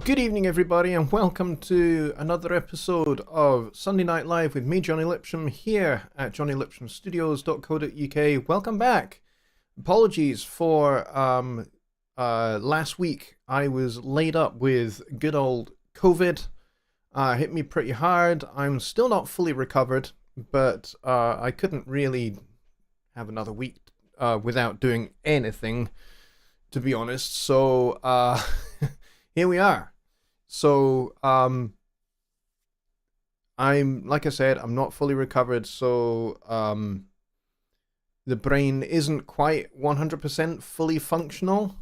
Good evening, everybody, and welcome to another episode of Sunday Night Live with me, Jonny Lipsham, here at jonnylipshamstudios.co.uk. Welcome back. Apologies for last week. I was laid up with good old COVID. Hit me pretty hard. I'm still not fully recovered, but I couldn't really have another week without doing anything, to be honest. So here we are. So, like I said, I'm not fully recovered, so, the brain isn't quite 100% fully functional.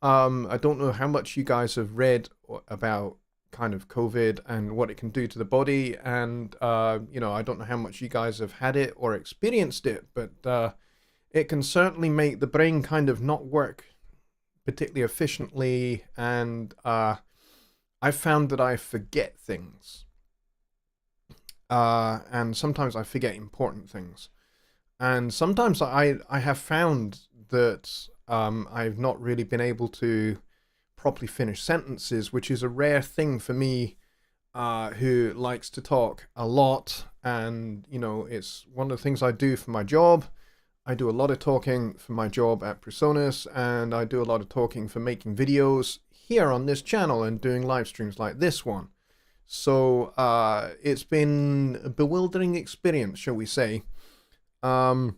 I don't know how much you guys have read about kind of COVID and what it can do to the body, and, I don't know how much you guys have had it or experienced it, but, it can certainly make the brain kind of not work particularly efficiently, and, I found that I forget things, and sometimes I forget important things, and sometimes I have found that I've not really been able to properly finish sentences, which is a rare thing for me, who likes to talk a lot, and it's one of the things I do for my job. I do a lot of talking for my job at Presonus, and I do a lot of talking for making videos here on this channel and doing live streams like this one. So it's been a bewildering experience, shall we say. I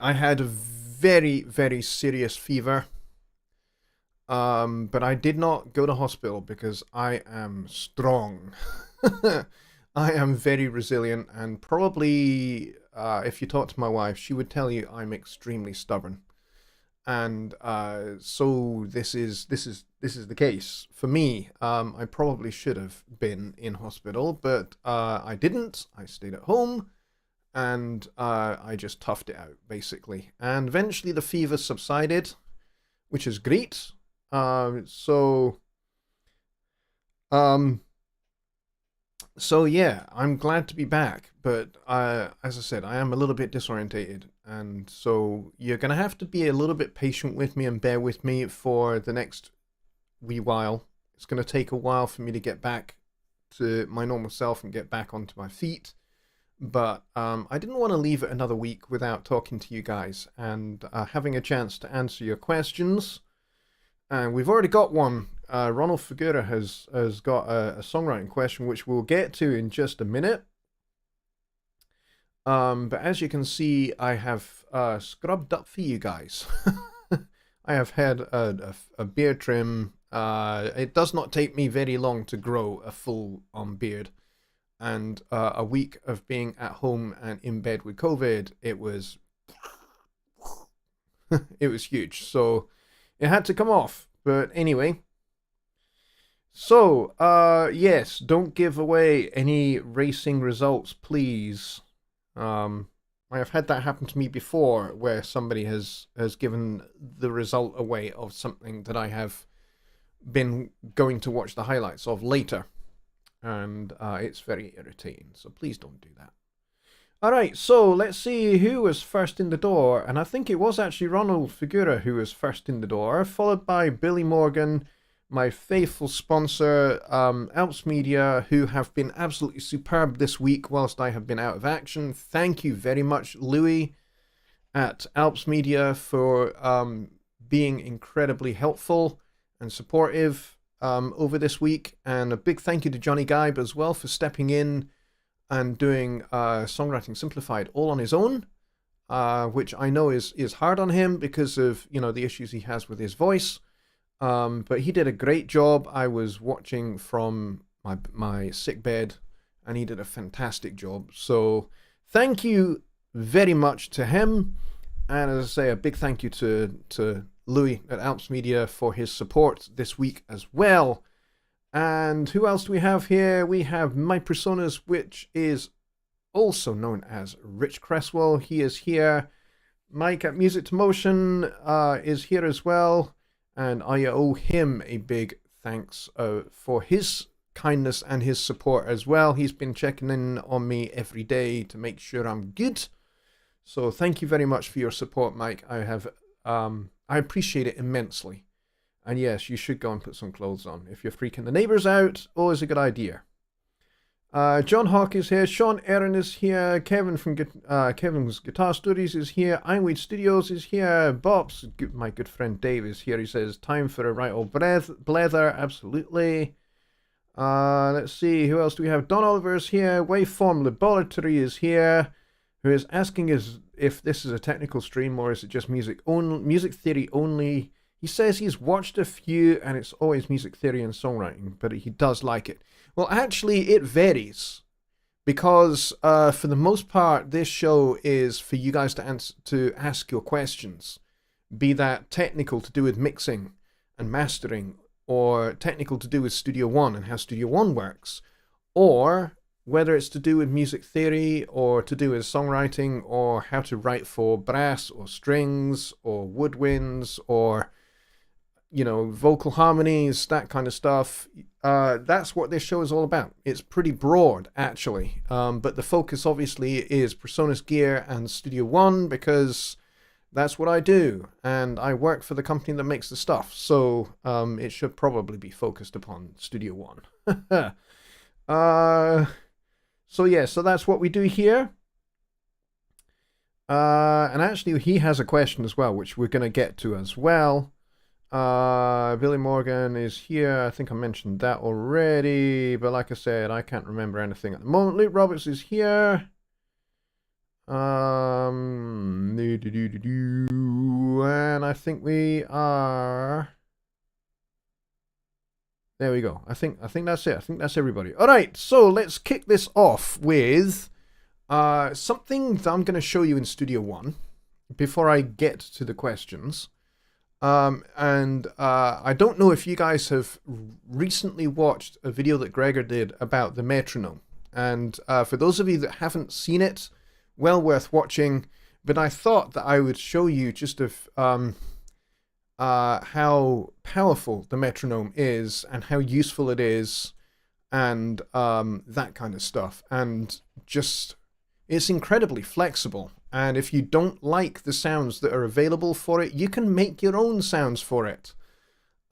had a very, very serious fever, but I did not go to hospital because I am strong. I am very resilient, and probably if you talk to my wife, she would tell you I'm extremely stubborn. And so this is the case for me. I probably should have been in hospital, but I didn't. I stayed at home, and I just toughed it out, basically. And eventually the fever subsided, which is great. So yeah, I'm glad to be back, but as I said, I am a little bit disorientated, and so you're going to have to be a little bit patient with me and bear with me for the next wee while. It's going to take a while for me to get back to my normal self and get back onto my feet, but I didn't want to leave it another week without talking to you guys and having a chance to answer your questions. And we've already got one. Ronald Figura has got a songwriting question, which we'll get to in just a minute. But as you can see, I have scrubbed up for you guys. I have had a beard trim. It does not take me very long to grow a full-on beard. And a week of being at home and in bed with COVID, it was it was huge. So it had to come off. But anyway. So, yes, don't give away any racing results, please. I have had that happen to me before, where somebody has given the result away of something that I have been going to watch the highlights of later. And it's very irritating, so please don't do that. Alright, so let's see who was first in the door, and I think it was actually Ronald Figura who was first in the door, followed by Billy Morgan, my faithful sponsor, Alps Media, who have been absolutely superb this week whilst I have been out of action. Thank you very much, Louis, at Alps Media, for being incredibly helpful and supportive over this week. And a big thank you to Jonny Gibe as well for stepping in and doing Songwriting Simplified all on his own, which I know is hard on him because of the issues he has with his voice. But he did a great job. I was watching from my sick bed, and he did a fantastic job. So thank you very much to him. And as I say, a big thank you to Louis at Alps Media for his support this week as well. And who else do we have here? We have My Personas, which is also known as Rich Cresswell. He is here. Mike at Music to Motion is here as well. And I owe him a big thanks for his kindness and his support as well. He's been checking in on me every day to make sure I'm good. So thank you very much for your support, Mike. I appreciate it immensely. And yes, you should go and put some clothes on. If you're freaking the neighbors out, always a good idea. John Hawk is here. Sean Aaron is here. Kevin from Kevin's Guitar Stories is here. Ironweed Studios is here. Bob's, my good friend Dave, is here. He says, time for a right old blether. Absolutely. Let's see. Who else do we have? Don Oliver is here. Waveform Laboratory is here. Who is asking if this is a technical stream or is it just music theory only. He says he's watched a few and it's always music theory and songwriting, but he does like it. Well, actually, it varies because for the most part, this show is for you guys to ask your questions, be that technical to do with mixing and mastering, or technical to do with Studio One and how Studio One works, or whether it's to do with music theory or to do with songwriting or how to write for brass or strings or woodwinds or, you know, vocal harmonies, that kind of stuff. That's what this show is all about. It's pretty broad, actually. But the focus, obviously, is PreSonus Gear and Studio One because that's what I do. And I work for the company that makes the stuff. So it should probably be focused upon Studio One. So yeah, so that's what we do here. And actually, he has a question as well, which we're going to get to as well. Billy Morgan is here. I think I mentioned that already, but like I said, I can't remember anything at the moment. Luke Roberts is here. And I think we are. There we go. I think that's it. I think that's everybody. All right, so let's kick this off with something that I'm going to show you in Studio One before I get to the questions. I don't know if you guys have recently watched a video that Gregor did about the metronome. And for those of you that haven't seen it, well worth watching. But I thought that I would show you just how powerful the metronome is and how useful it is and that kind of stuff. And just, it's incredibly flexible. And if you don't like the sounds that are available for it, you can make your own sounds for it.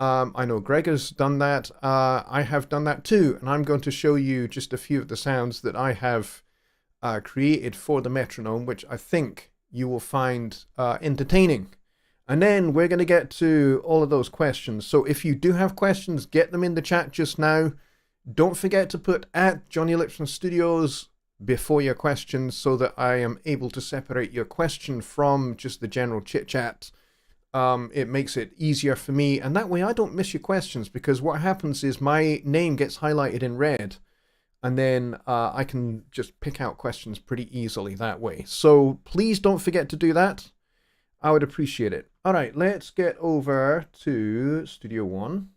I know Gregor's done that. I have done that too. And I'm going to show you just a few of the sounds that I have created for the metronome, which I think you will find entertaining. And then we're going to get to all of those questions. So if you do have questions, get them in the chat just now. Don't forget to put at Jonny Lipsham Studios before your questions so that I am able to separate your question from just the general chit chat. It makes it easier for me, and that way I don't miss your questions, because what happens is my name gets highlighted in red, and then I can just pick out questions pretty easily that way. So please don't forget to do that. I would appreciate it. All right, let's get over to Studio One.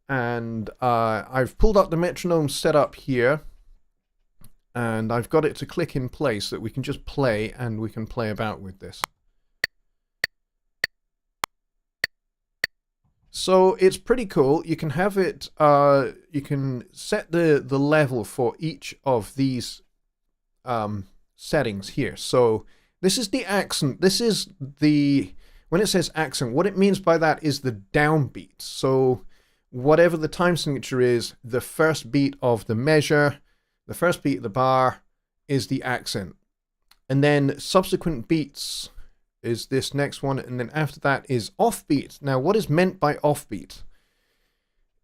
And I've pulled up the metronome setup here. And I've got it to click in place so that we can just play and we can play about with this. So it's pretty cool. You can have it, you can set the level for each of these settings here. So this is the accent. This is the, when it says accent, what it means by that is the downbeat. So whatever the time signature is, the first beat of the measure, the first beat of the bar is the accent. And then subsequent beats is this next one. And then after that is offbeat. Now, what is meant by offbeat?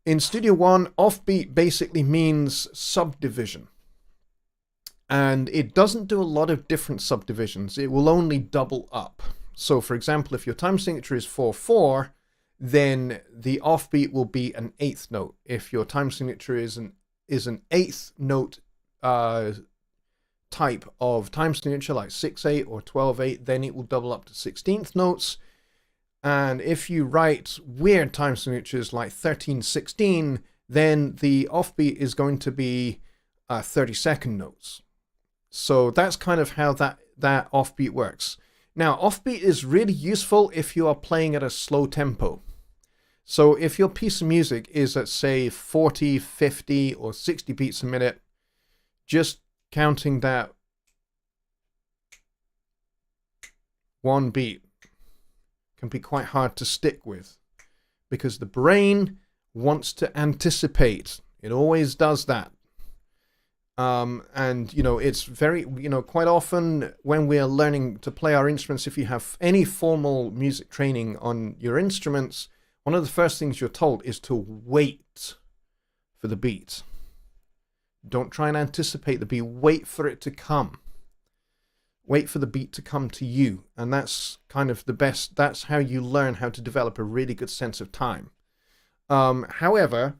In Studio One, offbeat basically means subdivision. And it doesn't do a lot of different subdivisions. It will only double up. So, for example, if your time signature is 4/4, then the offbeat will be an eighth note. If your time signature is an eighth note type of time signature, like 6/8 or 12/8, then it will double up to 16th notes. And if you write weird time signatures like 13/16, then the offbeat is going to be 32nd notes. So that's kind of how that offbeat works. Now, offbeat is really useful if you are playing at a slow tempo. So if your piece of music is at, say, 40, 50, or 60 beats a minute, just counting that one beat can be quite hard to stick with. because the brain wants to anticipate. It always does that. And, you know, it's very, you know, quite often when we are learning to play our instruments, if you have any formal music training on your instruments, one of the first things you're told is to wait for the beat. Don't try and anticipate the beat. Wait for it to come. Wait for the beat to come to you. And that's kind of the best. That's how you learn how to develop a really good sense of time. However,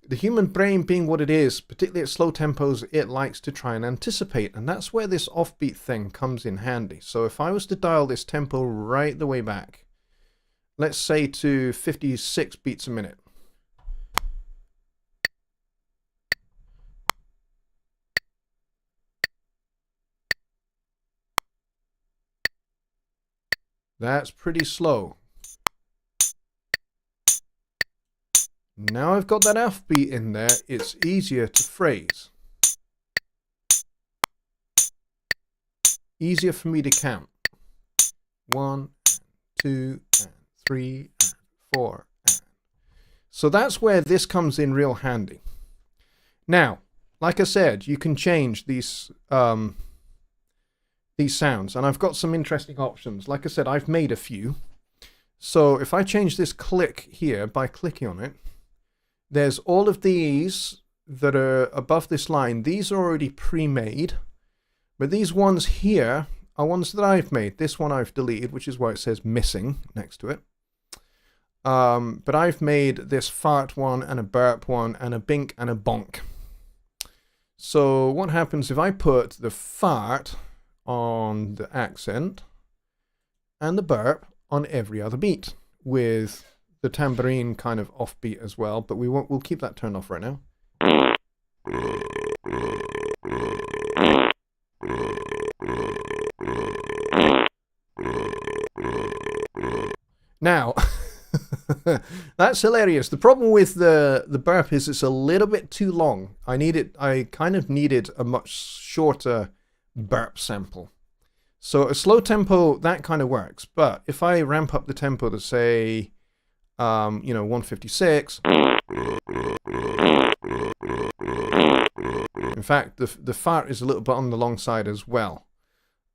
the human brain being what it is, particularly at slow tempos, it likes to try and anticipate. And that's where this offbeat thing comes in handy. So if I was to dial this tempo right the way back, let's say to 56 beats a minute. That's pretty slow. Now I've got that offbeat in there, it's easier to phrase. Easier for me to count. 1, 2, and 3, and 4. So that's where this comes in real handy. Now, like I said, you can change these sounds, and I've got some interesting options. Like I said, I've made a few. So if I change this click here by clicking on it, there's all of these that are above this line. These are already pre-made, but these ones here are ones that I've made. This one I've deleted, which is why it says missing next to it. But I've made this fart one and a burp one and a bink and a bonk. So what happens if I put the fart on the accent and the burp on every other beat with the tambourine kind of offbeat as well, but we'll keep that turned off right now. Now, that's hilarious. The problem with the burp is it's a little bit too long. I kind of needed a much shorter burp sample. So a slow tempo, that kind of works. But if I ramp up the tempo to say, 156. In fact, the fart is a little bit on the long side as well.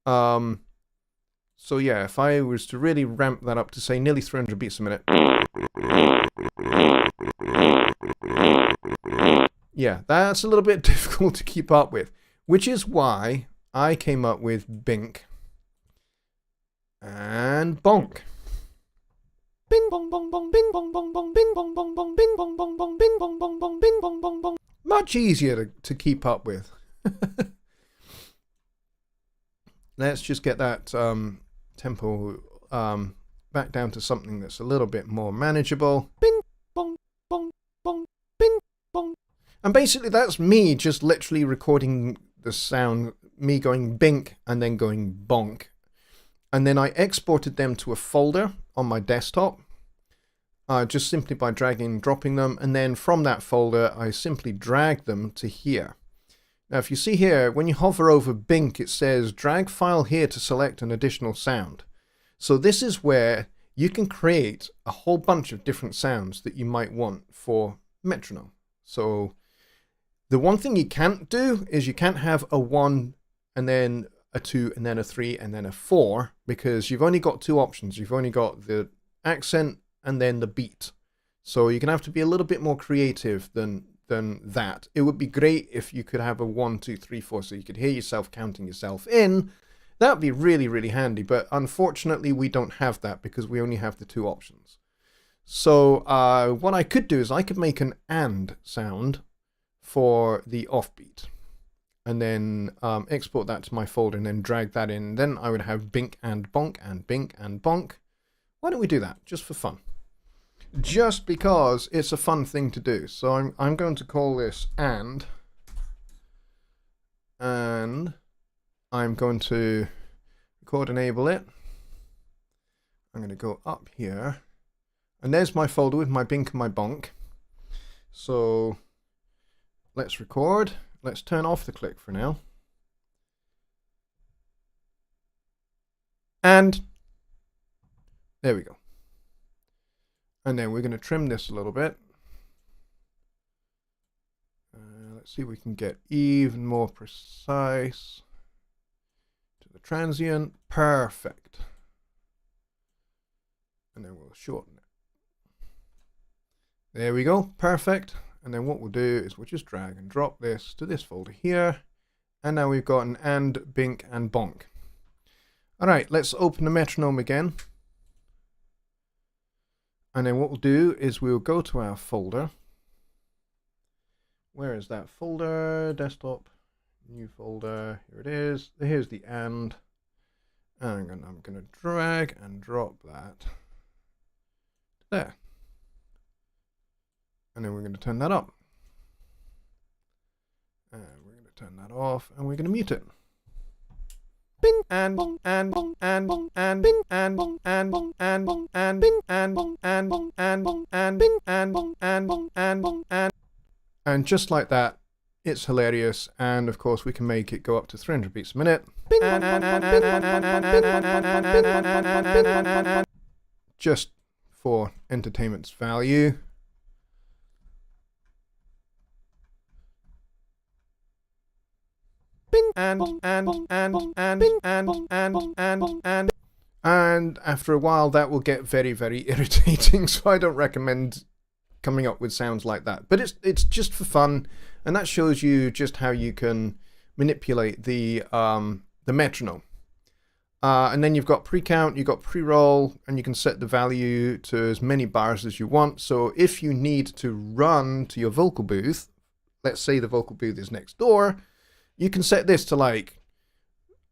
So yeah, if I was to really ramp that up to say nearly 300 beats a minute. Yeah, that's a little bit difficult to keep up with, which is why I came up with bink and bonk. Bing bong bong bong bing bong bong bong bing bong bong bong bing bong bong bong bing bong bong bong bing bong bong bong. Much easier to keep up with. Let's just get that tempo back down to something that's a little bit more manageable. Bing bong bong bong bing bong. And basically that's me just literally recording the sound, me going bink and then going bonk. And then I exported them to a folder on my desktop, just simply by dragging and dropping them. And then from that folder, I simply drag them to here. Now, if you see here, when you hover over bink, it says drag file here to select an additional sound. So this is where you can create a whole bunch of different sounds that you might want for metronome. So the one thing you can't do is you can't have a 1 and then a 2 and then a 3 and then a 4, because you've only got two options. You've only got the accent and then the beat. So you're going to have to be a little bit more creative than that. It would be great if you could have a 1, 2, 3, 4 so you could hear yourself counting yourself in. That would be really, really handy. But unfortunately, we don't have that because we only have the two options. So what I could do is I could make an and sound for the offbeat. And then export that to my folder and then drag that in. Then I would have bink and bonk and bink and bonk. Why don't we do that just for fun? Just because it's a fun thing to do. So I'm going to call this and I'm going to record enable it. I'm going to go up here. And there's my folder with my bink and my bonk. So let's record. Let's turn off the click for now. And there we go. And then we're going to trim this a little bit. Let's see if we can get even more precise to the transient. Perfect. And then we'll shorten it. There we go. Perfect. And then what we'll do is we'll just drag and drop this to this folder here. And now we've got an and, bink, and bonk. All right, let's open the metronome again. And then what we'll do is we'll go to our folder. Where is that folder? Desktop, new folder. Here it is. Here's the and. And I'm going to drag and drop that there. And then we're going to turn that up. And we're going to turn that off, and we're going to mute it. Bing and bong and bong and bong and bing and bong and bong and bong and bing and bong and bong and bong and bing and bong and bong and bong and just like that, it's hilarious. And of course, we can make it go up to 300 beats a minute. Just for entertainment's value. And after a while that will get very, very irritating, so I don't recommend coming up with sounds like that. But it's just for fun, and that shows you just how you can manipulate the metronome. And then you've got pre-count, you've got pre-roll, and you can set the value to as many bars as you want. So if you need to run to your vocal booth, let's say the vocal booth is next door, you can set this to like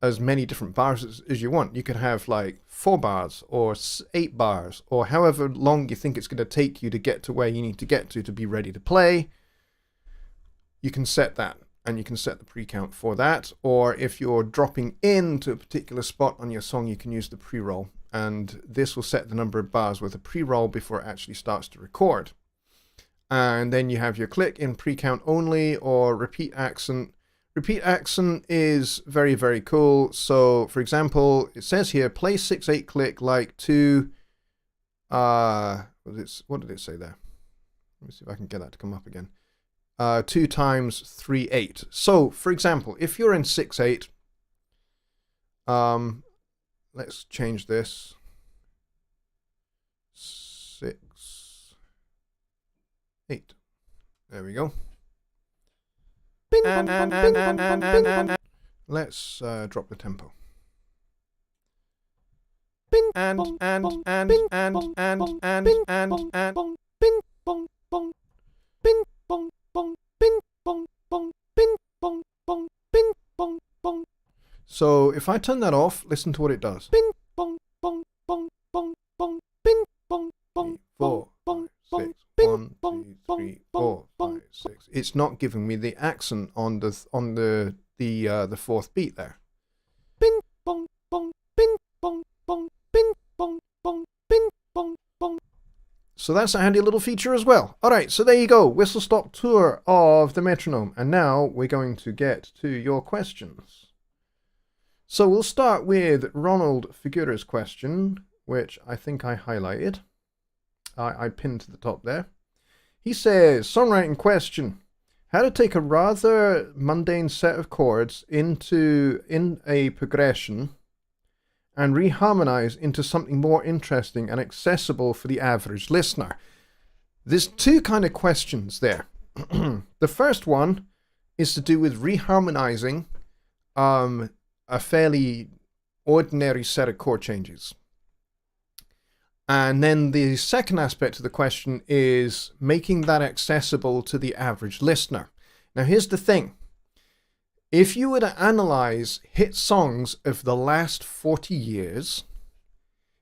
as many different bars as you want. You could have like 4 bars or 8 bars or however long you think it's going to take you to get to where you need to get to be ready to play. You can set that, and you can set the pre-count for that. Or if you're dropping into a particular spot on your song, you can use the pre-roll, and this will set the number of bars with a pre-roll before it actually starts to record. And then you have your click in pre-count only or repeat accent. Repeat accent is very, very cool. So, for example, it says here, play 6/8 click like 2. What did it say there? Let me see if I can get that to come up again. 2 times 3/8. So, for example, if you're in 6/8, let's change this. 6/8. There we go. Let's drop the tempo. So if I turn that off, listen to what it does. 4, 5, 6. 1, 2, 3, 4, 5, 6. It's not giving me the accent on the fourth beat there. Bing bong bong bing bong bong bing bong bong bing bong bong. So that's a handy little feature as well. All right, so there you go, whistle stop tour of the metronome, and now we're going to get to your questions. So we'll start with Ronald Figura's question, which I think I highlighted. I pinned to the top there. He says, songwriting question. How to take a rather mundane set of chords in a progression and reharmonize into something more interesting and accessible for the average listener. There's 2 kind of questions there. The first one is to do with reharmonizing a fairly ordinary set of chord changes. And then the second aspect of the question is making that accessible to the average listener. Now, here's the thing. If you were to analyze hit songs of the last 40 years,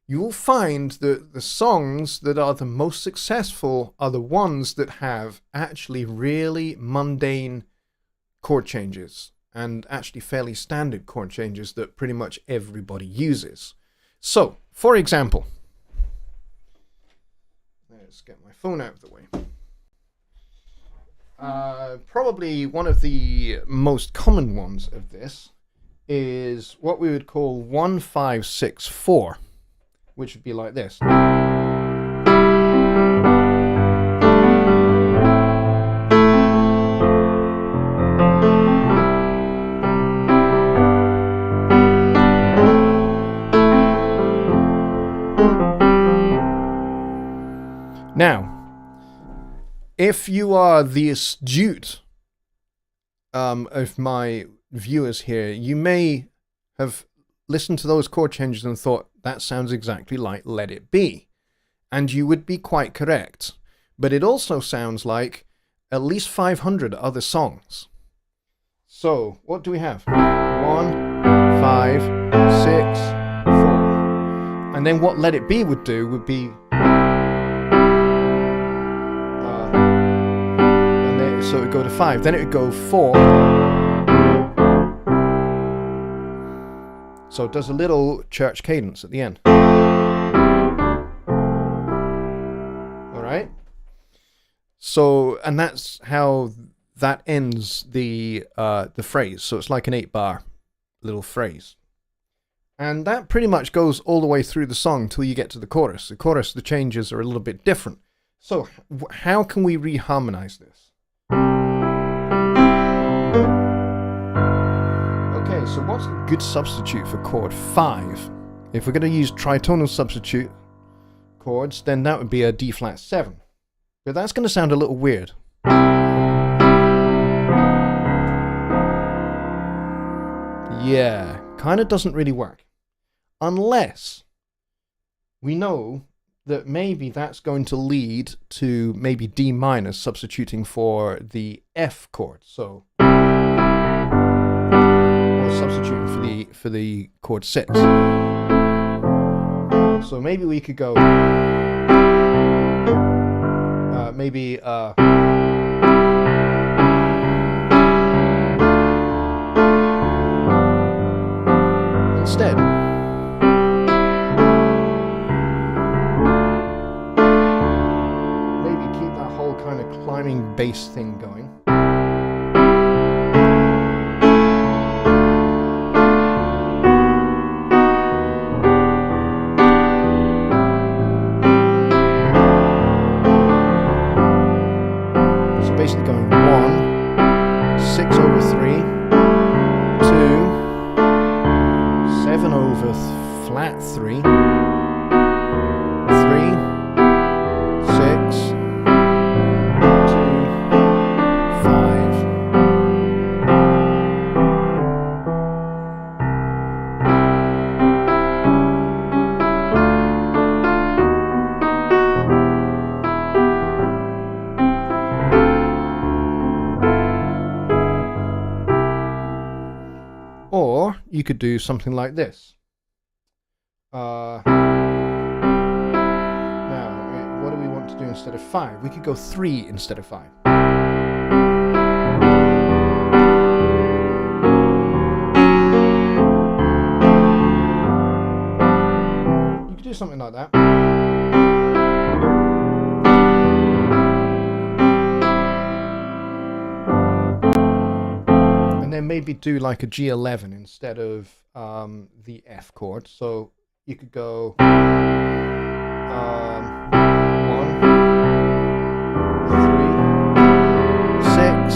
you will find that the songs that are the most successful are the ones that have actually really mundane chord changes and actually fairly standard chord changes that pretty much everybody uses. So, for example, let's get my phone out of the way. Probably one of the most common ones of this is what we would call 1-5-6-4, which would be like this. Now, if you are the astute of my viewers here, you may have listened to those chord changes and thought, that sounds exactly like Let It Be. And you would be quite correct. But it also sounds like at least 500 other songs. So, what do we have? 1, 5, 6, 4. And then what Let It Be would do would be... and then, so it would go to 5. Then it would go 4. So it does a little church cadence at the end. Alright? So, and that's how that ends the phrase. So it's like an 8-bar little phrase. And that pretty much goes all the way through the song till you get to the chorus. The chorus, the changes are a little bit different. So how can we reharmonize this? Okay, so what's a good substitute for chord 5? If we're going to use tritonal substitute chords, then that would be a D flat 7. But that's going to sound a little weird. Yeah, kind of doesn't really work. Unless we know that maybe that's going to lead to maybe D minor substituting for the F chord. So, or substituting for the chord 6. So maybe we could go maybe instead maybe keep that whole kind of climbing bass thing going. Basically going 1, 6 over 3, 2, 7 over flat 3, 3, 6, 2, 5. Or you could do something like this. Now, what do we want to do instead of 5? We could go 3 instead of 5. You could do something like that. Then maybe do like a G11 instead of the F chord. So you could go 1, 3, 6,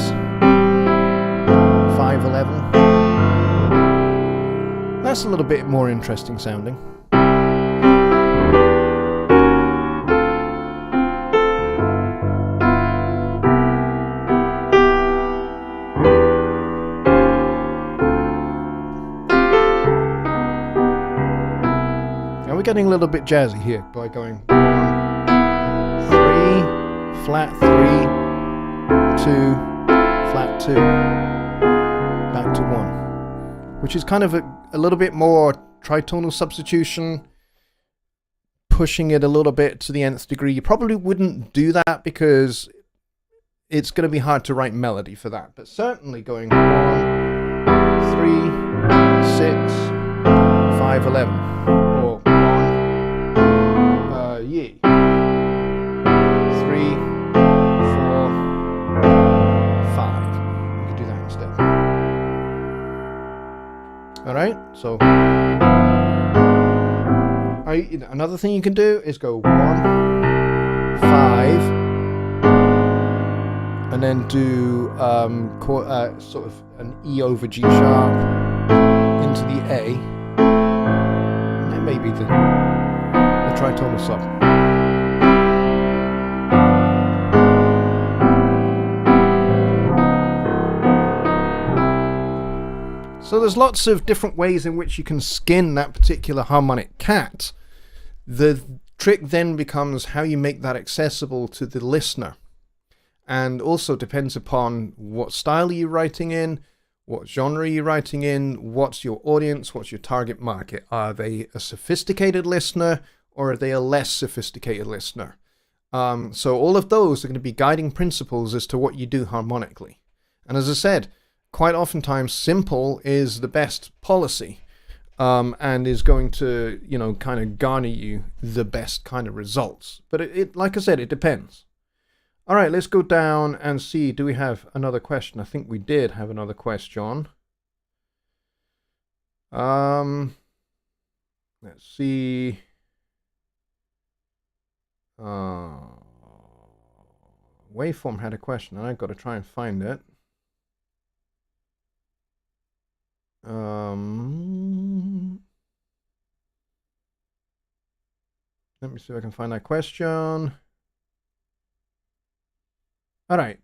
5, 11. That's a little bit more interesting sounding. We're getting a little bit jazzy here by going 1, 3, flat 3, 2, flat 2, back to 1, which is kind of a little bit more tritonal substitution, pushing it a little bit to the nth degree. You probably wouldn't do that because it's going to be hard to write melody for that, but certainly going 1, 3, 6, 5, 11, or 3, 4, 5. We could do that instead. Alright, so another thing you can do is go 1, 5, and then do sort of an E over G sharp into the A, and then maybe the tritonal sub. So there's lots of different ways in which you can skin that particular harmonic cat. The trick then becomes how you make that accessible to the listener. And also depends upon what style are you writing in, what genre are you writing in, what's your audience, what's your target market. Are they a sophisticated listener or are they a less sophisticated listener? So all of those are going to be guiding principles as to what you do harmonically. And as I said, quite oftentimes simple is the best policy, and is going to, kind of garner you the best kind of results. But it like I said, it depends. All right, let's go down and see, do we have another question? I think we did have another question. Let's see. Waveform had a question, and I've got to try and find it. Let me see if I can find that question. All right.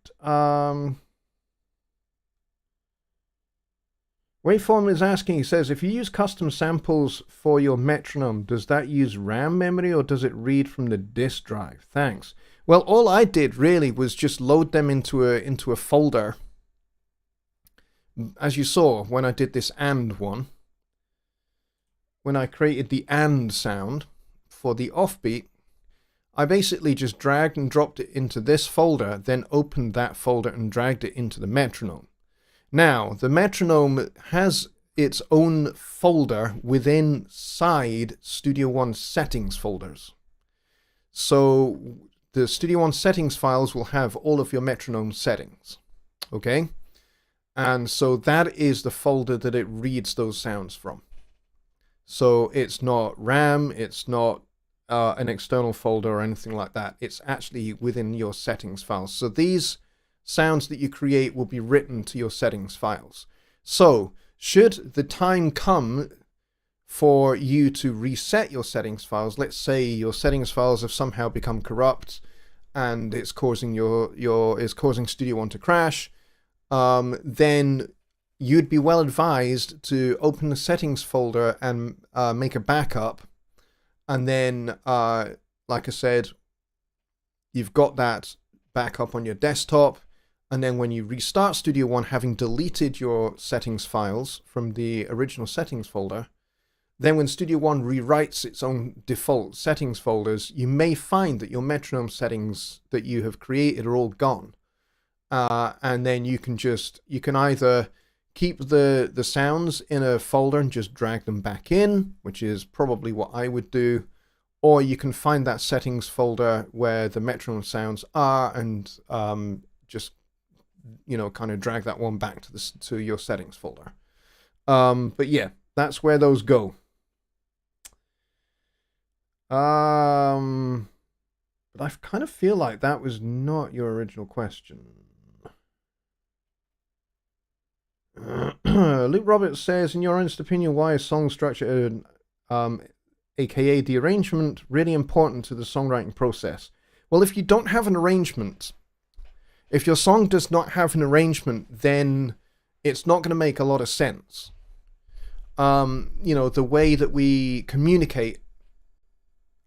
Waveform is asking, he says, if you use custom samples for your metronome, does that use RAM memory or does it read from the disk drive? Thanks. Well, all I did really was just load them into a folder. As you saw when I did this and one, when I created the and sound for the offbeat, I basically just dragged and dropped it into this folder, then opened that folder and dragged it into the metronome. Now, the metronome has its own folder within side Studio One settings folders. So the Studio One settings files will have all of your metronome settings. Okay? And so that is the folder that it reads those sounds from. So it's not RAM, it's not an external folder or anything like that. It's actually within your settings files. So these sounds that you create will be written to your settings files. So should the time come for you to reset your settings files, let's say your settings files have somehow become corrupt and it's causing causing Studio One to crash, then you'd be well advised to open the settings folder and make a backup. And then, like I said, you've got that backup on your desktop. And then when you restart Studio One, having deleted your settings files from the original settings folder, then when Studio One rewrites its own default settings folders, you may find that your metronome settings that you have created are all gone. And then you can either keep the sounds in a folder and just drag them back in, which is probably what I would do, or you can find that settings folder where the metronome sounds are and just kind of drag that one back to your settings folder. But yeah, that's where those go. But I kind of feel like that was not your original question. Luke Roberts says, in your honest opinion, why is song structure, aka the arrangement, really important to the songwriting process? Well, if you don't have an arrangement, if your song does not have an arrangement, then it's not going to make a lot of sense. The way that we communicate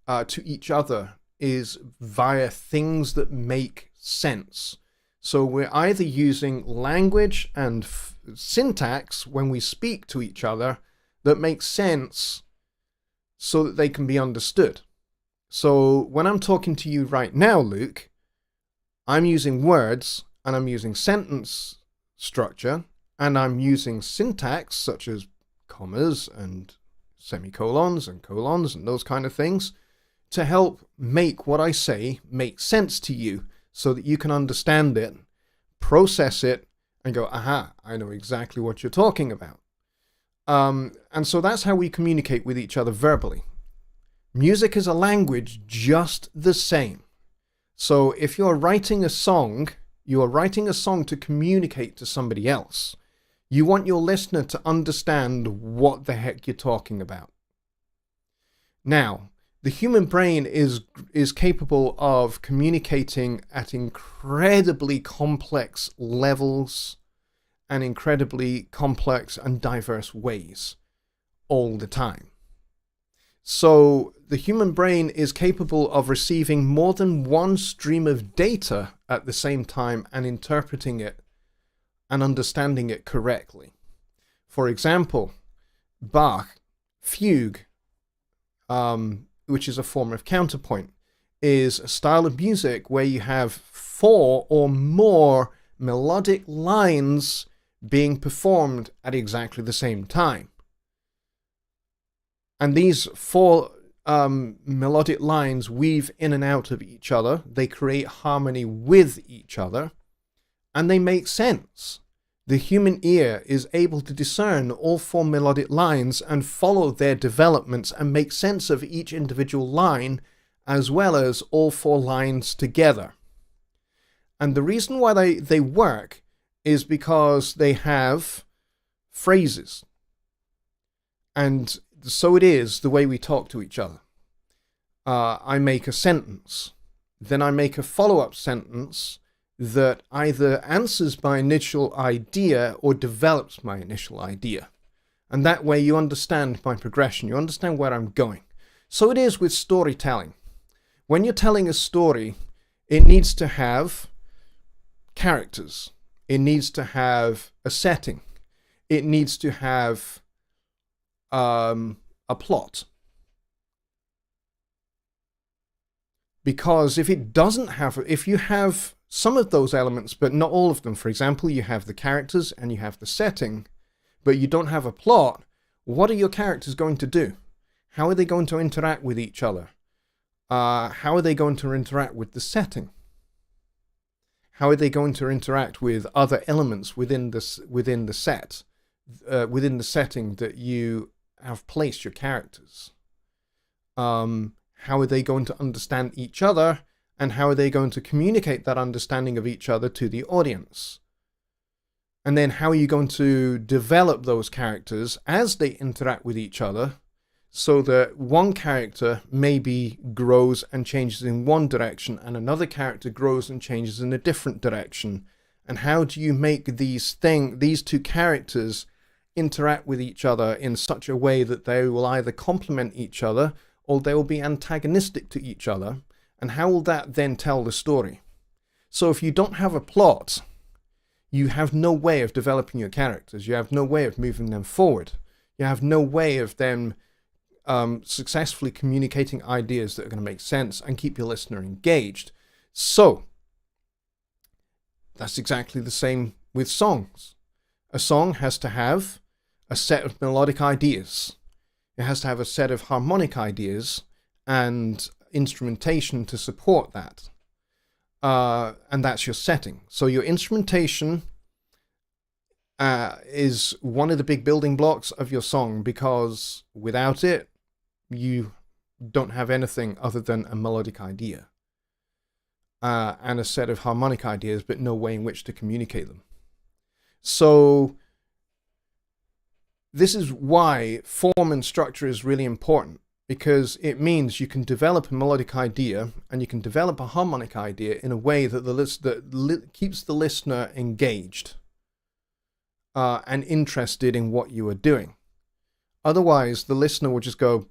to each other is via things that make sense. So we're either using language and syntax when we speak to each other that makes sense so that they can be understood. So when I'm talking to you right now, Luke, I'm using words and I'm using sentence structure and I'm using syntax such as commas and semicolons and colons and those kind of things to help make what I say make sense to you so that you can understand it, process it, and go, aha, I know exactly what you're talking about. And so that's how we communicate with each other verbally. Music is a language just the same. So if you're writing a song, you are writing a song to communicate to somebody else. You want your listener to understand what the heck you're talking about. Now, the human brain is capable of communicating at incredibly complex levels and incredibly complex and diverse ways all the time. So the human brain is capable of receiving more than one stream of data at the same time and interpreting it and understanding it correctly. For example, Bach fugue, which is a form of counterpoint, is a style of music where you have 4 or more melodic lines being performed at exactly the same time. And these 4 melodic lines weave in and out of each other. They create harmony with each other, and they make sense. The human ear is able to discern all 4 melodic lines and follow their developments and make sense of each individual line, as well as all 4 lines together. And the reason why they work is because they have phrases. And so it is the way we talk to each other. I make a sentence, then I make a follow-up sentence that either answers my initial idea or develops my initial idea. And that way you understand my progression, you understand where I'm going. So it is with storytelling. When you're telling a story, it needs to have characters. It needs to have a setting. It needs to have a plot. Because if it doesn't have, if you have some of those elements, but not all of them, for example, you have the characters and you have the setting, but you don't have a plot, what are your characters going to do? How are they going to interact with each other? How are they going to interact with the setting? How are they going to interact with other elements within the set, within the setting that you have placed your characters? How are they going to understand each other, and how are they going to communicate that understanding of each other to the audience? And then how are you going to develop those characters as they interact with each other, so that one character maybe grows and changes in one direction and another character grows and changes in a different direction? And how do you make these 2 characters interact with each other in such a way that they will either complement each other or they will be antagonistic to each other? And how will that then tell the story? So if you don't have a plot, you have no way of developing your characters. You have no way of moving them forward. You have no way of them successfully communicating ideas that are going to make sense and keep your listener engaged. So that's exactly the same with songs. A song has to have a set of melodic ideas. It has to have a set of harmonic ideas and instrumentation to support that. And that's your setting. So your instrumentation is one of the big building blocks of your song, because without it, you don't have anything other than a melodic idea and a set of harmonic ideas, but no way in which to communicate them. So this is why form and structure is really important, because it means you can develop a melodic idea and you can develop a harmonic idea in a way that keeps the listener engaged and interested in what you are doing. Otherwise, the listener will just go,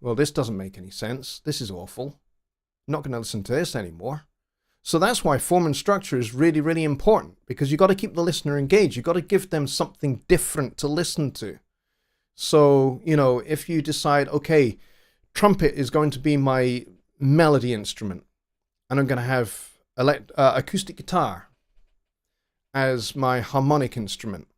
well, this doesn't make any sense. This is awful. I'm not going to listen to this anymore. So that's why form and structure is really, really important, because you've got to keep the listener engaged. You've got to give them something different to listen to. So, if you decide, okay, trumpet is going to be my melody instrument, and I'm going to have acoustic guitar as my harmonic instrument.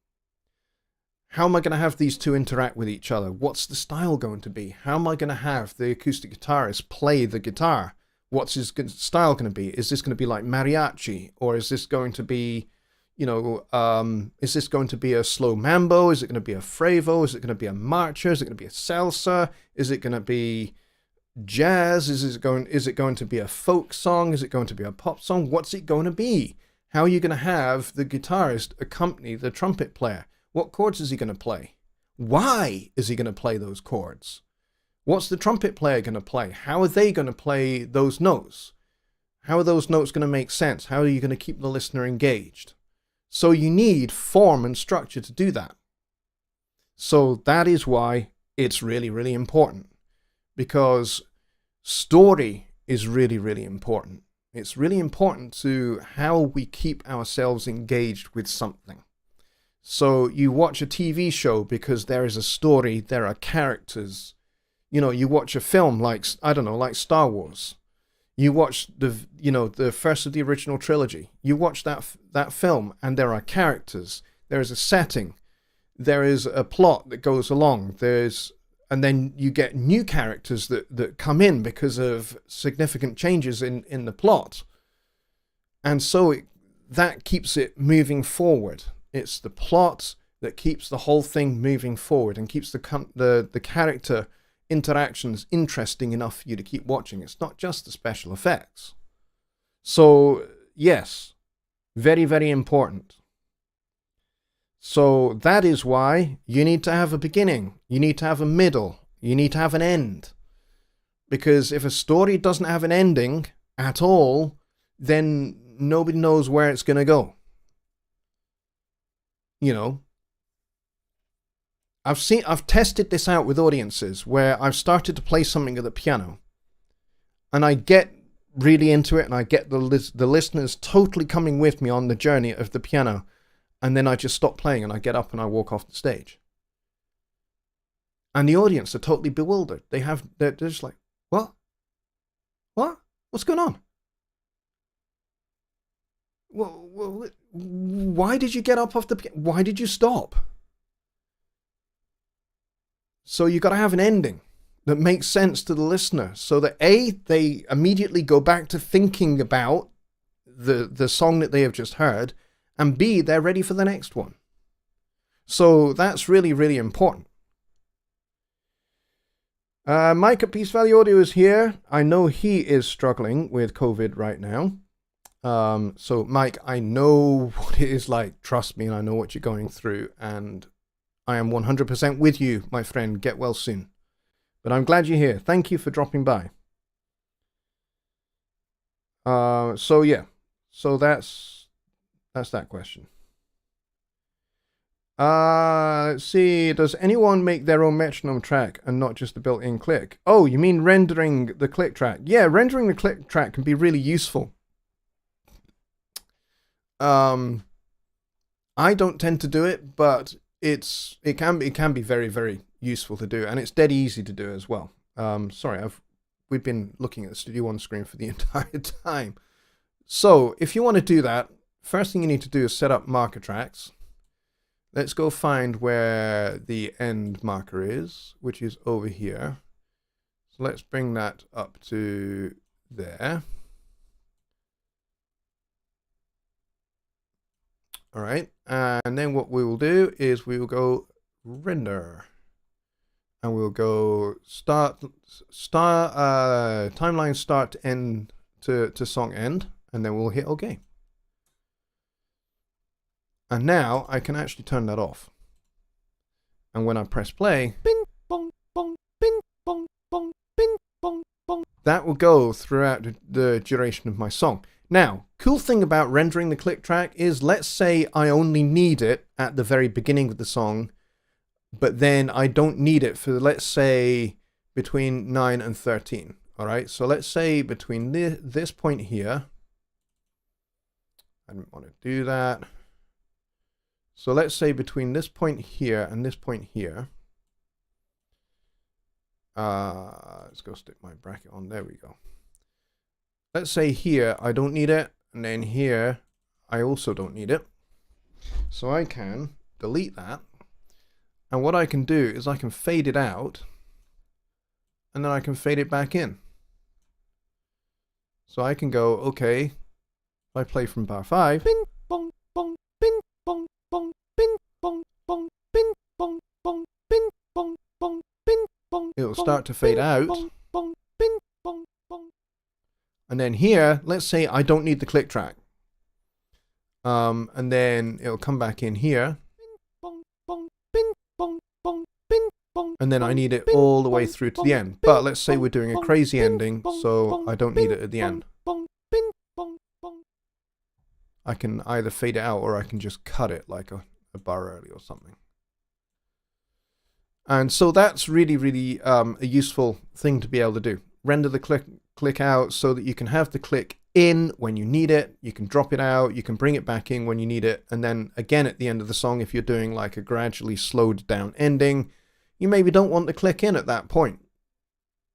How am I going to have these 2 interact with each other? What's the style going to be? How am I going to have the acoustic guitarist play the guitar? What's his style going to be? Is this going to be like mariachi? Or is this going to be, is this going to be a slow mambo? Is it going to be a frevo? Is it going to be a marcha? Is it going to be a salsa? Is it going to be jazz? Is it going to be a folk song? Is it going to be a pop song? What's it going to be? How are you going to have the guitarist accompany the trumpet player? What chords is he going to play? Why is he going to play those chords? What's the trumpet player going to play? How are they going to play those notes? How are those notes going to make sense? How are you going to keep the listener engaged? So you need form and structure to do that. So that is why it's really, really important, because story is really, really important. It's really important to how we keep ourselves engaged with something. So you watch a TV show because there is a story, there are characters. You know, you watch a film like, I don't know, like Star Wars. You watch the first of the original trilogy. You watch that film and there are characters. There is a setting. There is a plot that goes along. And then you get new characters that come in because of significant changes in the plot. And so that keeps it moving forward. It's the plot that keeps the whole thing moving forward and keeps the character interactions interesting enough for you to keep watching. It's not just the special effects. So, yes, very, very important. So that is why you need to have a beginning, you need to have a middle, you need to have an end. Because if a story doesn't have an ending at all, then nobody knows where it's going to go. You know, I've tested this out with audiences where I've started to play something at the piano and I get really into it and I get the listeners totally coming with me on the journey of the piano. And then I just stop playing and I get up and I walk off the stage. And the audience are totally bewildered. They're just like, what? What? What's going on? Well, why did you get up off the piano? Why did you stop? So you got to have an ending that makes sense to the listener so that A, they immediately go back to thinking about the song that they have just heard, and B, they're ready for the next one. So that's really, really important. Mike at Peace Valley Audio is here. I know he is struggling with COVID right now. So Mike, I know what it is like. Trust me, and I know what you're going through. And I am 100% with you, my friend. Get well soon. But I'm glad you're here. Thank you for dropping by. So yeah. So that's that question. Let's see. Does anyone make their own metronome track and not just a built-in click? Oh, you mean rendering the click track? Yeah, rendering the click track can be really useful. I don't tend to do it, but it can be very, very useful to do, and it's dead easy to do as well. Sorry, we've been looking at the Studio One screen for the entire time. So if you want to do that, first thing you need to do is set up marker tracks. Let's go find where the end marker is, which is over here. So let's bring that up to there. All right, and then what we will do is we will go render, and we'll go timeline start to end to song end, and then we'll hit OK. And now I can actually turn that off. And when I press play, bing, bong, bong, bing, bong, bong, bing, bong, bong, that will go throughout the duration of my song. Now, cool thing about rendering the click track is, let's say I only need it at the very beginning of the song, but then I don't need it for, let's say, between 9 and 13. All right, so let's say between this point here, I don't want to do that. So let's say between this point here and this point here, let's go stick my bracket on, there we go. Let's say here I don't need it, and then here I also don't need it. So I can delete that, and what I can do is I can fade it out, and then I can fade it back in. So I can go, okay, if I play from bar 5, bing, bong, bong, bing, bong, bong, bing, bong, bong, bing, bong, bong, bing, bong, bong, bing, bong, it'll start to fade out. Bong, bing, bong, bong. And then here, let's say I don't need the click track. And then it'll come back in here. And then I need it all the way through to the end. But let's say we're doing a crazy ending, so I don't need it at the end. I can either fade it out or I can just cut it like a bar early or something. And so that's really, really a useful thing to be able to do. Render the click out so that you can have the click in when you need it. You can drop it out. You can bring it back in when you need it. And then again at the end of the song, if you're doing like a gradually slowed down ending, you maybe don't want the click in at that point.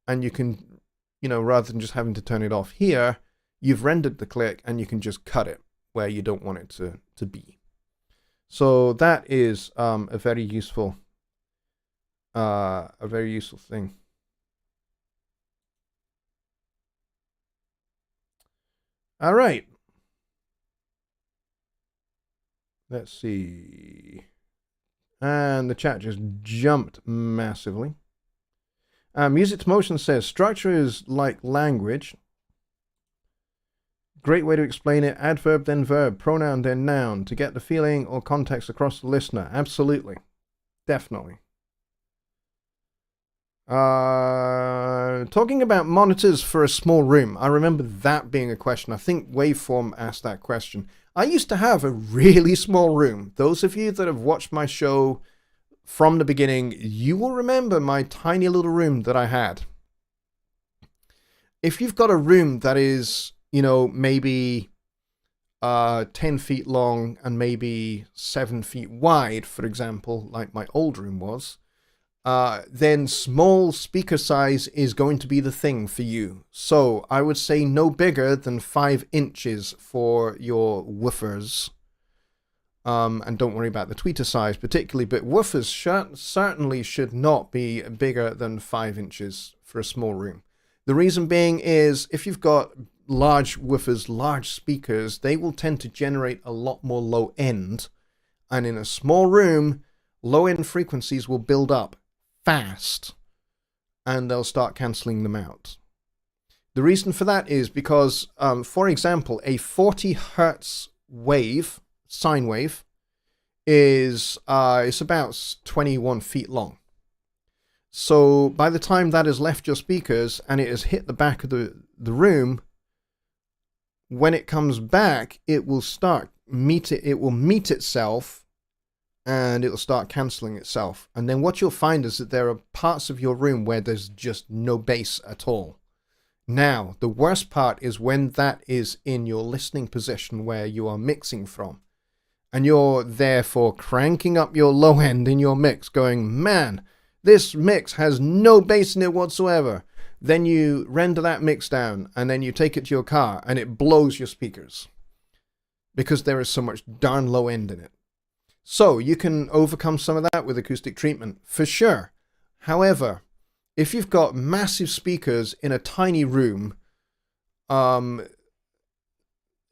And you can, rather than just having to turn it off here, you've rendered the click and you can just cut it where you don't want it to be. So that is a very useful thing. All right. Let's see. And the chat just jumped massively. Music to Motion says, structure is like language. Great way to explain it. Adverb, then verb, pronoun, then noun, to get the feeling or context across the listener. Absolutely. Definitely. Talking about monitors for a small room. I remember that being a question. I think Waveform asked that question. I used to have a really small room. Those of you that have watched my show from the beginning, you will remember my tiny little room that I had. If you've got a room that is, maybe 10 feet long and maybe 7 feet wide, for example, like my old room was, then small speaker size is going to be the thing for you. So I would say no bigger than 5 inches for your woofers. And don't worry about the tweeter size particularly, but woofers certainly should not be bigger than 5 inches for a small room. The reason being is if you've got large woofers, large speakers, they will tend to generate a lot more low end. And in a small room, low end frequencies will build up fast and they'll start cancelling them out. The reason for that is because, for example, a 40 hertz wave, sine wave, is it's about 21 feet long. So by the time that has left your speakers and it has hit the back of the room, when it comes back, it will meet itself and it will start cancelling itself. And then what you'll find is that there are parts of your room where there's just no bass at all. Now, the worst part is when that is in your listening position where you are mixing from. And you're therefore cranking up your low end in your mix going, man, this mix has no bass in it whatsoever. Then you render that mix down and then you take it to your car and it blows your speakers because there is so much darn low end in it. So you can overcome some of that with acoustic treatment for sure. However, if you've got massive speakers in a tiny room,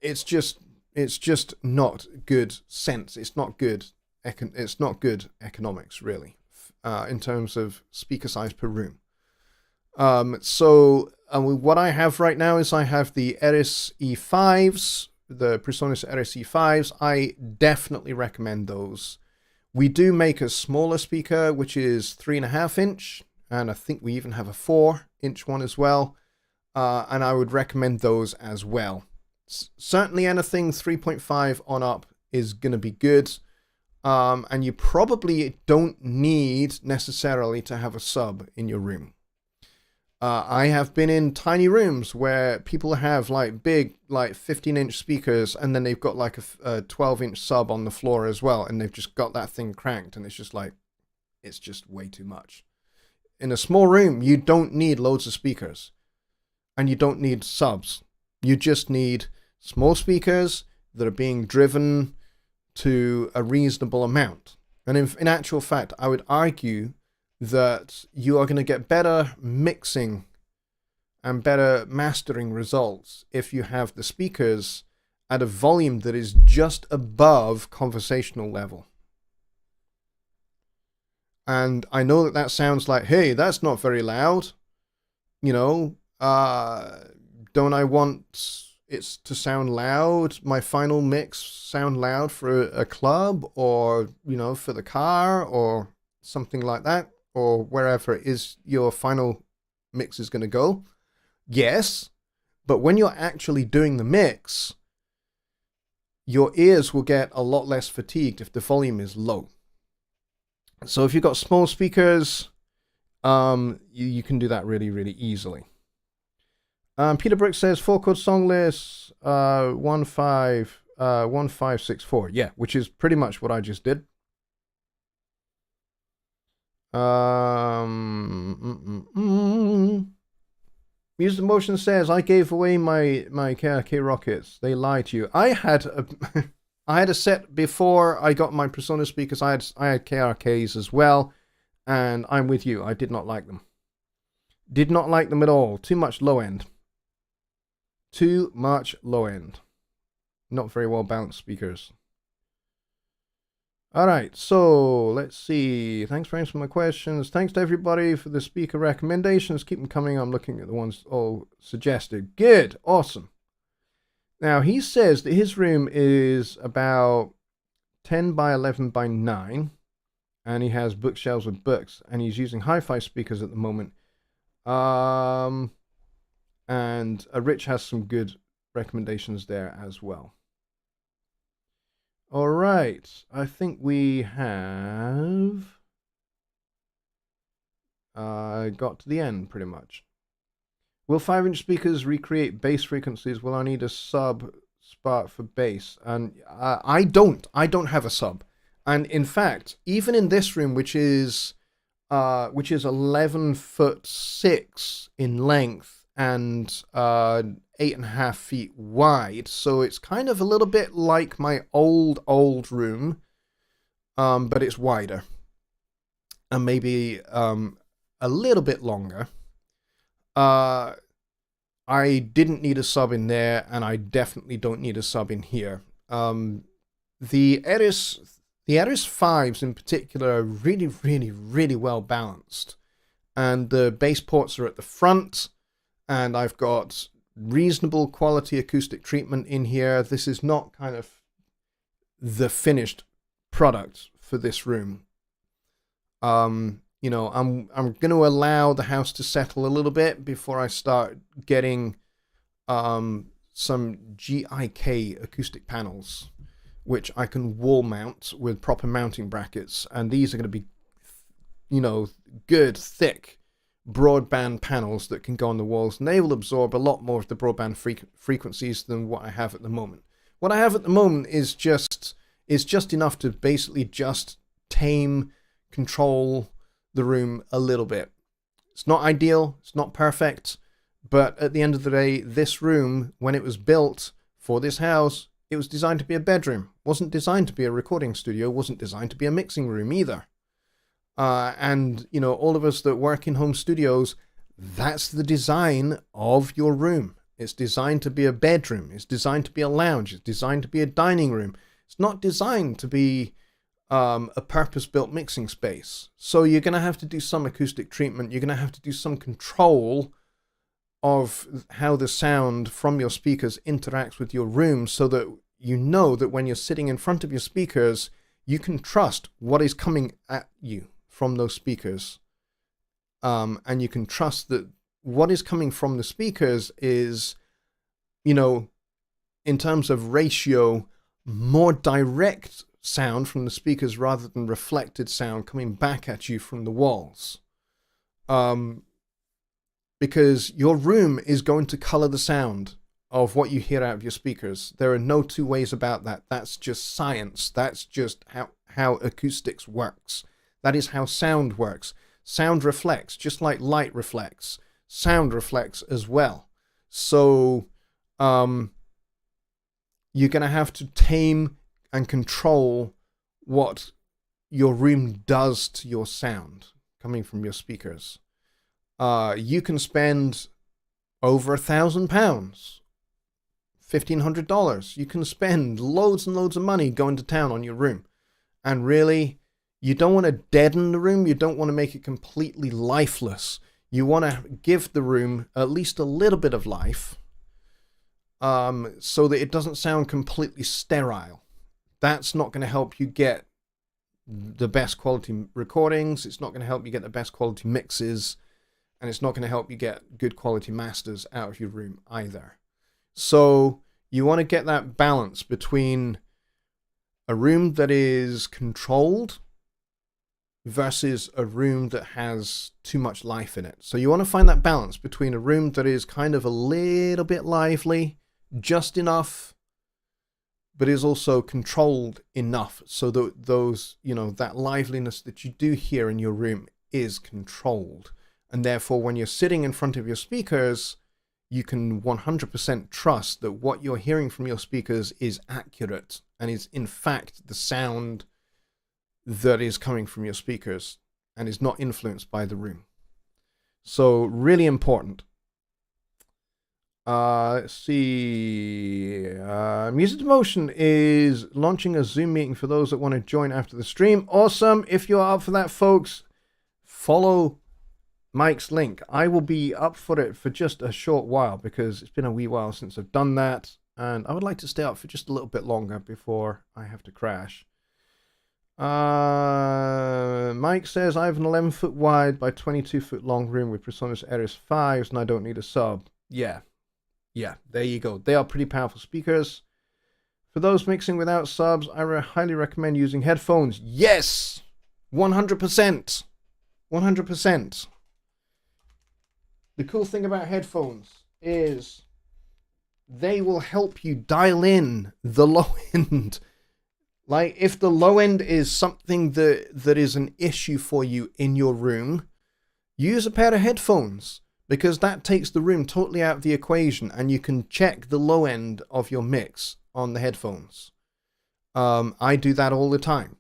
it's just not good sense. It's not good economics really, in terms of speaker size per room. So what I have right now is I have the Eris E5s, the Presonus Eris E5s. I definitely recommend those. We do make a smaller speaker, which is 3.5 inch, and I think we even have a 4-inch one as well. And I would recommend those as well. Certainly anything 3.5 on up is going to be good. And you probably don't need necessarily to have a sub in your room. I have been in tiny rooms where people have like big, like 15-inch speakers, and then they've got like a 12-inch sub on the floor as well, and they've just got that thing cranked, and it's just way too much. In a small room, you don't need loads of speakers, and you don't need subs. You just need small speakers that are being driven to a reasonable amount. And in actual fact, I would argue that you are going to get better mixing and better mastering results if you have the speakers at a volume that is just above conversational level. And I know that sounds like, hey, that's not very loud. Don't I want it to sound loud, my final mix sound loud for a club or, for the car or something like that, or wherever it is your final mix is going to go? Yes, but when you're actually doing the mix, your ears will get a lot less fatigued if the volume is low. So if you've got small speakers, you can do that really, really easily. Peter Brooks says 4-chord song list 1564. Yeah, which is pretty much what I just did. Music Motion says I gave away my KRK rockets. They lied to you. I had a set before I got my Persona speakers. I had KRKs as well, and I'm with you. I did not like them. Did not like them at all. Too much low end. Too much low end. Not very well balanced speakers. Alright, so let's see. Thanks for answering my questions. Thanks to everybody for the speaker recommendations. Keep them coming. I'm looking at the ones all suggested. Good. Awesome. Now, he says that his room is about 10 by 11 by 9. And he has bookshelves with books. And he's using hi-fi speakers at the moment. And Rich has some good recommendations there as well. All right, I think we have got to the end pretty much. Will 5-inch speakers recreate bass frequencies? Will I need a sub spot for bass? And I don't have a sub. And in fact, even in this room, which is 11'6" in length and 8.5 feet wide, so it's kind of a little bit like my old room, but it's wider and maybe a little bit longer. I didn't need a sub in there, and I definitely don't need a sub in here. The Eris 5s in particular are really, really, really well balanced, and the bass ports are at the front, and I've got reasonable quality acoustic treatment in here. This is not kind of the finished product for this room. I'm going to allow the house to settle a little bit before I start getting some GIK acoustic panels, which I can wall mount with proper mounting brackets, and these are going to be, good, thick broadband panels that can go on the walls, and they will absorb a lot more of the broadband frequencies than what I have at the moment. What I have at the moment is just enough to basically just control the room a little bit. It's not ideal, it's not perfect, but at the end of the day, this room, when it was built for this house, it was designed to be a bedroom. It wasn't designed to be a recording studio, it wasn't designed to be a mixing room either. And all of us that work in home studios, that's the design of your room. It's designed to be a bedroom. It's designed to be a lounge. It's designed to be a dining room. It's not designed to be a purpose-built mixing space. So you're going to have to do some acoustic treatment. You're going to have to do some control of how the sound from your speakers interacts with your room, so that you know that when you're sitting in front of your speakers, you can trust what is coming at you from those speakers, and you can trust that what is coming from the speakers is, in terms of ratio, more direct sound from the speakers rather than reflected sound coming back at you from the walls, because your room is going to color the sound of what you hear out of your speakers. There are no two ways about that. That's just science. That's just how acoustics works. That is how sound works. Sound reflects, just like light reflects. Sound reflects as well. So you're going to have to tame and control what your room does to your sound coming from your speakers. You can spend over £1,000, $1,500. You can spend loads and loads of money going to town on your room. And really, you don't want to deaden the room. You don't want to make it completely lifeless. You want to give the room at least a little bit of life, so that it doesn't sound completely sterile. That's not going to help you get the best quality recordings. It's not going to help you get the best quality mixes. And it's not going to help you get good quality masters out of your room either. So You want to get that balance between a room that is controlled versus a room that has too much life in it. So you want to find that balance between a room that is kind of a little bit lively, just enough, but is also controlled enough so that those, that liveliness that you do hear in your room is controlled. And therefore, when you're sitting in front of your speakers, you can 100% trust that what you're hearing from your speakers is accurate and is in fact the sound that is coming from your speakers and is not influenced by the room. So really important. Let's see. Music to Motion is launching a Zoom meeting for those that want to join after the stream. Awesome. If you're up for that, folks, follow Mike's link. I will be up for it for just a short while because it's been a wee while since I've done that, and I would like to stay up for just a little bit longer before I have to crash. Mike says, I have an 11-foot wide by 22-foot long room with PreSonus Eris 5s and I don't need a sub. Yeah, there you go. They are pretty powerful speakers. For those mixing without subs, I highly recommend using headphones. Yes, 100%. 100%. The cool thing about headphones is they will help you dial in the low end. Like if the low end is something that is an issue for you in your room, use a pair of headphones because that takes the room totally out of the equation and you can check the low end of your mix on the headphones. I do that all the time.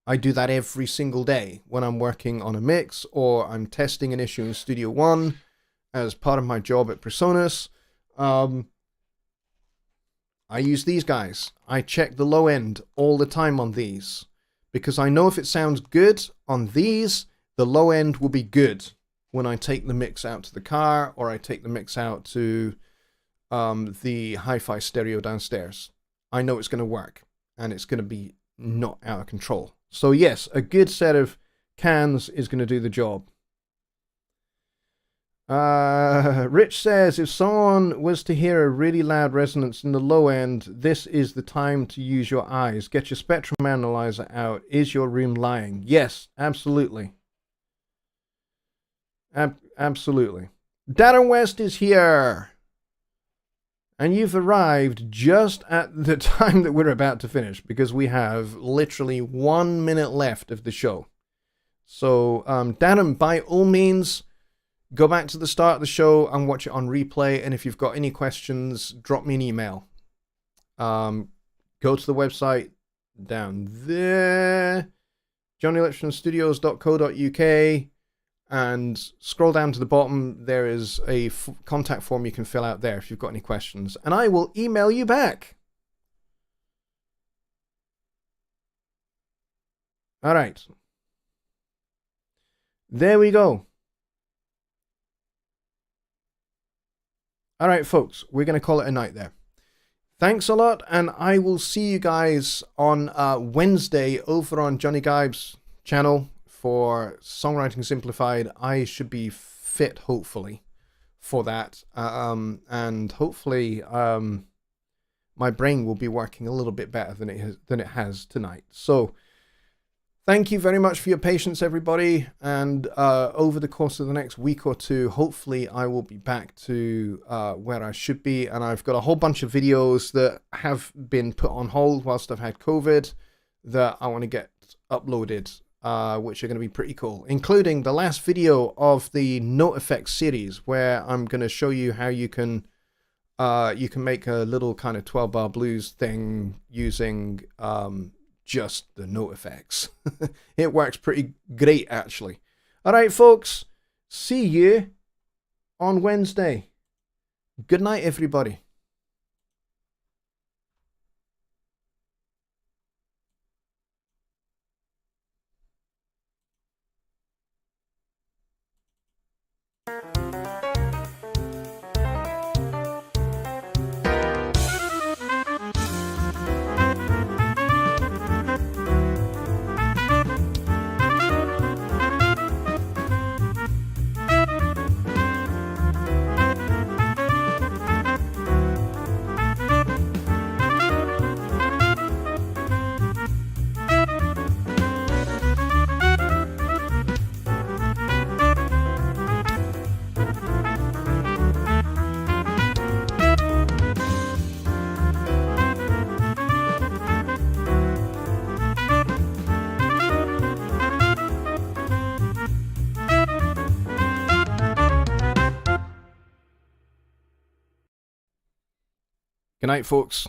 I do that every single day when I'm working on a mix or I'm testing an issue in Studio One as part of my job at PreSonus. I use these guys. I check the low end all the time on these because I know if it sounds good on these, the low end will be good when I take the mix out to the car or I take the mix out to the hi-fi stereo downstairs. I know it's going to work and it's going to be not out of control. So yes, a good set of cans is going to do the job. Rich says, if someone was to hear a really loud resonance in the low end, this is the time to use your eyes. Get your spectrum analyzer out. Is your room lying? Yes, absolutely. Absolutely. Darren West is here. And you've arrived just at the time that we're about to finish because we have literally 1 minute left of the show. So, Darren, by all means, go back to the start of the show and watch it on replay. And if you've got any questions, drop me an email. Go to the website down there, JonnyLipshamStudios.co.uk, and scroll down to the bottom. There is a contact form you can fill out there if you've got any questions, and I will email you back. All right. There we go. All right, folks, we're going to call it a night there. Thanks a lot, and I will see you guys on Wednesday over on Jonny Gibe's channel for Songwriting Simplified. I should be fit, hopefully, for that. And hopefully my brain will be working a little bit better than it has tonight. So thank you very much for your patience, everybody. And over the course of the next week or two, hopefully I will be back to where I should be. And I've got a whole bunch of videos that have been put on hold whilst I've had COVID that I want to get uploaded, which are going to be pretty cool, including the last video of the Note Effects series, where I'm going to show you how you can make a little kind of 12-bar blues thing using just the note effects. It works pretty great, actually. All right, folks, see you on Wednesday. Good night, everybody. Good night, folks.